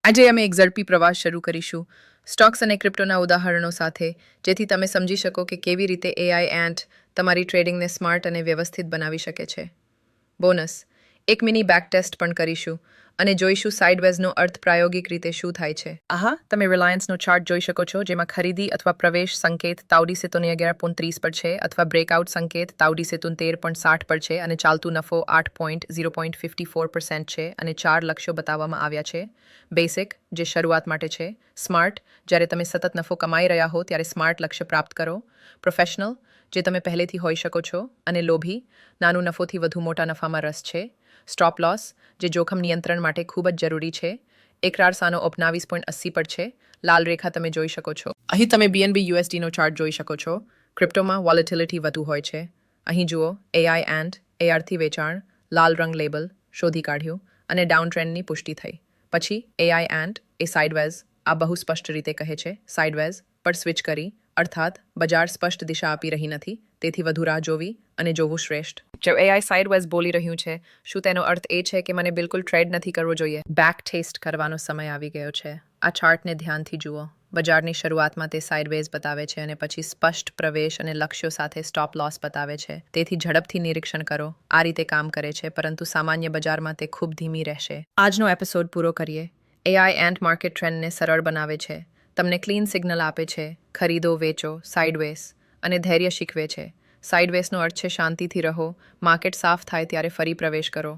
આજે અમે એક ઝડપી પ્રવાસ શરૂ કરીશું સ્ટોક્સ અને ક્રિપ્ટોના ઉદાહરણો સાથે, જેથી તમે સમજી શકો કે કેવી રીતે એઆઈ એન્ટ તમારી ટ્રેડિંગને સ્માર્ટ અને વ્યવસ્થિત બનાવી શકે છે. બોનસ, એક મિની બેક ટેસ્ટ પણ કરીશું અને જોઈશું સાઇડવેઝનો અર્થ પ્રાયોગિક રીતે શું થાય છે. આહા, તમે રિલાયન્સનો ચાર્ટ જોઈ શકો છો, જેમાં ખરીદી અથવા પ્રવેશ સંકેત તાવડી સેતુન 11.30 પર છે અથવા બ્રેકઆઉટ સંકેત તાવડી સેતુન 13.60 પર છે અને ચાલતું નફો 8.0.54% છે અને 4 લક્ષ્યો બતાવવામાં આવ્યા છે. બેસિક, જે શરૂઆત માટે છે. સ્માર્ટ, જ્યારે તમે સતત નફો કમાઈ રહ્યા હો ત્યારે સ્માર્ટ લક્ષ્ય પ્રાપ્ત કરો. પ્રોફેશનલ, જે તમે પહેલેથી હોઈ શકો છો. અને લોભી, નાનું નફોથી વધુ મોટા નફામાં રસ છે. સ્ટોપ લોસ, જે જોખમ નિયંત્રણ માટે ખૂબ જ જરૂરી છે. એકરાર સાનો 29.80 પર છે. લાલ રેખા તમે જોઈ શકો છો. અહીં તમે BNB USDનો ચાર્ટ જોઈ શકો છો. ક્રિપ્ટોમાં વોલેટિલિટી વધુ હોય છે. અહીં જુઓ, એઆઈ એન્ડ એઆરથી વેચાણ, લાલ રંગ લેબલ, શોધી કાઢ્યું અને ડાઉન ટ્રેન્ડની પુષ્ટિ થઈ. પછી એઆઈ એન્ડ એ સાઇડવેઝ, આ બહુ સ્પષ્ટ રીતે કહે છે સાઇડવેઝ પર સ્વિચ કરી, અર્થાત બજાર સ્પષ્ટ દિશા આપી રહી નથી, તેથી વધુ રાહ જોવી અને જોવું શ્રેષ્ઠ. જો એઆઈ સાઇડવેઝ બોલી રહ્યું છે, શું તેનો અર્થ એ છે કે મને બિલકુલ ટ્રેડ નથી કરવો જોઈએ? બેક ટેસ્ટ કરવાનો સમય આવી ગયો છે. આ ચાર્ટને ધ્યાનથી જુઓ. બજારની શરૂઆતમાં તે સાઇડવેઝ બતાવે છે અને પછી સ્પષ્ટ પ્રવેશ અને લક્ષ્યો સાથે સ્ટોપ લોસ બતાવે છે. તેથી ઝડપથી નિરીક્ષણ કરો. આ રીતે કામ કરે છે, પરંતુ સામાન્ય બજારમાં તે ખૂબ ધીમી રહેશે. આજનો એપિસોડ પૂરો કરીએ. એઆઈ એન્ડ માર્કેટ ટ્રેન્ડને સરળ બનાવે છે. તમને ક્લીન સિગ્નલ આપે છે. ખરીદો, વેચો, સાઇડવેઝ અને ધૈર્ય શીખવે છે. સાઇડવેઝનો અર્થ છે શાંતિથી રહો. માર્કેટ સાફ થાય ત્યારે ફરી પ્રવેશ કરો.